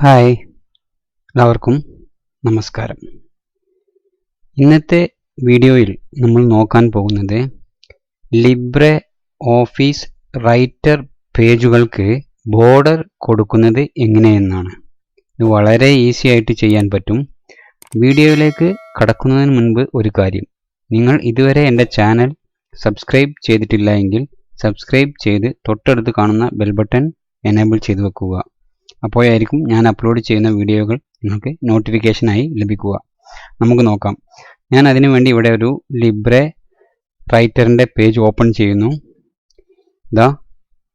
Hi, എല്ലാവർക്കും നമസ്കാരം. ഇന്നത്തെ വീഡിയോയിൽ നമ്മൾ നോക്കാൻ പോകുന്നത് ലിബ്രെ ഓഫീസ് റൈറ്റർ പേജുകൾക്ക് ബോർഡർ കൊടുക്കുന്നത് എങ്ങനെയെന്നാണ്. ഇത് വളരെ ഈസി ആയിട്ട് ചെയ്യാൻ പറ്റും. വീഡിയോയിലേക്ക് കടക്കുന്നതിന് മുൻപ് ഒരു കാര്യം, നിങ്ങൾ ഇതുവരെ എൻ്റെ ചാനൽ സബ്സ്ക്രൈബ് ചെയ്തിട്ടില്ല എങ്കിൽ സബ്സ്ക്രൈബ് ചെയ്ത് തൊട്ടടുത്ത് കാണുന്ന ബെൽ ബട്ടൺ എനേബിൾ ചെയ്ത് വെക്കുക. അപ്പോഴായിരിക്കും ഞാൻ അപ്ലോഡ് ചെയ്യുന്ന വീഡിയോകൾ നിങ്ങൾക്ക് നോട്ടിഫിക്കേഷനായി ലഭിക്കുക. നമുക്ക് നോക്കാം. ഞാൻ അതിനു വേണ്ടി ഇവിടെ ഒരു ലിബ്രെ റൈറ്ററിൻ്റെ പേജ് ഓപ്പൺ ചെയ്യുന്നു.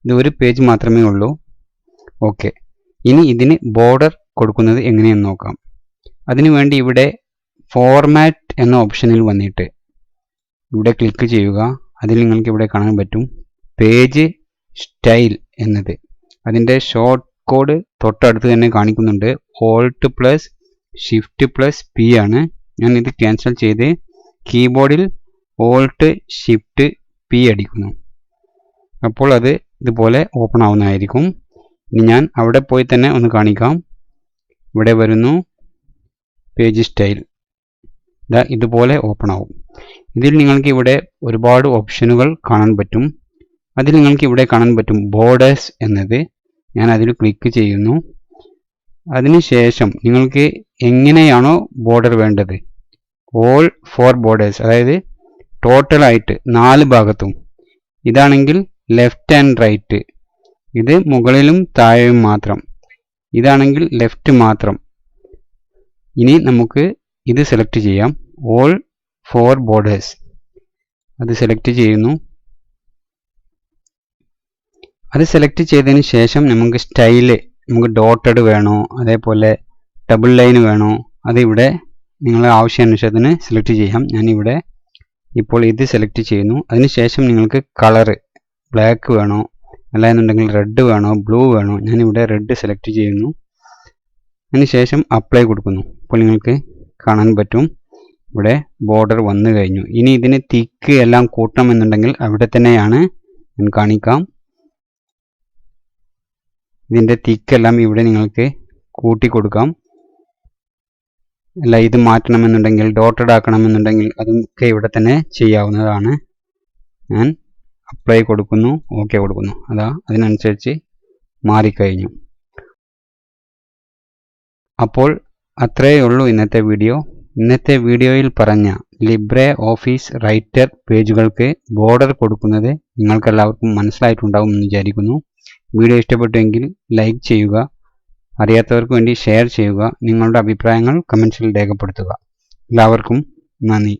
ഇത് ഒരു പേജ് മാത്രമേ ഉള്ളൂ. ഓക്കെ, ഇനി ഇതിന് ബോർഡർ കൊടുക്കുന്നത് എങ്ങനെയെന്ന് നോക്കാം. അതിനു വേണ്ടി ഇവിടെ ഫോർമാറ്റ് എന്ന ഓപ്ഷനിൽ വന്നിട്ട് ഇവിടെ ക്ലിക്ക് ചെയ്യുക. അതിൽ നിങ്ങൾക്ക് ഇവിടെ കാണാൻ പറ്റും പേജ് സ്റ്റൈൽ എന്നത്. അതിൻ്റെ ഷോർട്ട് കോഡ് തൊട്ടടുത്ത് തന്നെ കാണിക്കുന്നുണ്ട്. Alt+Shift+P ആണ്. ഞാൻ ഇത് ക്യാൻസൽ ചെയ്ത് കീബോർഡിൽ Alt+Shift+P അടിക്കുന്നു. അപ്പോൾ അത് ഇതുപോലെ ഓപ്പൺ ആവുന്നതായിരിക്കും. ഇനി ഞാൻ അവിടെ പോയി തന്നെ ഒന്ന് കാണിക്കാം. ഇവിടെ വരുന്നു പേജ് സ്റ്റൈൽ. ഇതുപോലെ ഓപ്പൺ ആവും. ഇതിൽ നിങ്ങൾക്ക് ഇവിടെ ഒരുപാട് ഓപ്ഷനുകൾ കാണാൻ പറ്റും. അതിൽ നിങ്ങൾക്ക് ഇവിടെ കാണാൻ പറ്റും ബോർഡേഴ്സ് എന്നത്. ഞാൻ അതിൽ ക്ലിക്ക് ചെയ്യുന്നു. അതിനുശേഷം നിങ്ങൾക്ക് എങ്ങനെയാണോ ബോർഡർ വേണ്ടത്, ഓൾ 4 ബോർഡേഴ്സ്, അതായത് ടോട്ടലായിട്ട് 4 ഭാഗത്തും. ഇതാണെങ്കിൽ ലെഫ്റ്റ് ആൻഡ് റൈറ്റ്, ഇത് മുകളിലും താഴെയും മാത്രം. ഇതാണെങ്കിൽ ലെഫ്റ്റ് മാത്രം. ഇനി നമുക്ക് ഇത് സെലക്ട് ചെയ്യാം, ഓൾ 4 ബോർഡേഴ്സ്. അത് സെലക്ട് ചെയ്യുന്നു. അത് സെലക്ട് ചെയ്തതിന് ശേഷം നമുക്ക് സ്റ്റൈല്, നമുക്ക് ഡോട്ടഡ് വേണോ അതേപോലെ ഡബിൾ ലൈൻ വേണോ, അതിവിടെ നിങ്ങളുടെ ആവശ്യാനുസരണത്തിന് സെലക്ട് ചെയ്യാം. ഞാനിവിടെ ഇപ്പോൾ ഇത് സെലക്ട് ചെയ്യുന്നു. അതിനുശേഷം നിങ്ങൾക്ക് കളറ് ബ്ലാക്ക് വേണോ അല്ലാന്നുണ്ടെങ്കിൽ റെഡ് വേണോ ബ്ലൂ വേണോ, ഞാനിവിടെ റെഡ് സെലക്ട് ചെയ്യുന്നു. അതിനുശേഷം അപ്ലൈ കൊടുക്കുന്നു. അപ്പോൾ നിങ്ങൾക്ക് കാണാൻ പറ്റും ഇവിടെ ബോർഡർ വന്നു കഴിഞ്ഞു. ഇനി ഇതിന് തിക്ക് എല്ലാം കൂട്ടണമെന്നുണ്ടെങ്കിൽ അവിടെ തന്നെയാണ് ഞാൻ കാണിക്കാം. ഇതിൻ്റെ തിക്കെല്ലാം ഇവിടെ നിങ്ങൾക്ക് കൂട്ടി കൊടുക്കാം. അല്ല, ഇത് മാറ്റണമെന്നുണ്ടെങ്കിൽ ഡോട്ടഡ് ആക്കണമെന്നുണ്ടെങ്കിൽ അതൊക്കെ ഇവിടെ തന്നെ ചെയ്യാവുന്നതാണ്. ഞാൻ അപ്ലൈ കൊടുക്കുന്നു, ഓക്കെ കൊടുക്കുന്നു. അതിനനുസരിച്ച് മാറിക്കഴിഞ്ഞു. അപ്പോൾ അത്രയേ ഉള്ളൂ ഇന്നത്തെ വീഡിയോ. ഇന്നത്തെ വീഡിയോയിൽ പറഞ്ഞ ലിബ്രെ ഓഫീസ് റൈറ്റർ പേജുകൾക്ക് ബോർഡർ കൊടുക്കുന്നത് നിങ്ങൾക്കെല്ലാവർക്കും മനസ്സിലായിട്ടുണ്ടാവും എന്ന് വിചാരിക്കുന്നു. വീഡിയോ ഇഷ്ടപ്പെട്ടുവെങ്കിൽ ലൈക്ക് ചെയ്യുക, അറിയാത്തവർക്ക് വേണ്ടി ഷെയർ ചെയ്യുക, നിങ്ങളുടെ അഭിപ്രായങ്ങൾ കമൻസിൽ രേഖപ്പെടുത്തുക. എല്ലാവർക്കും നന്ദി.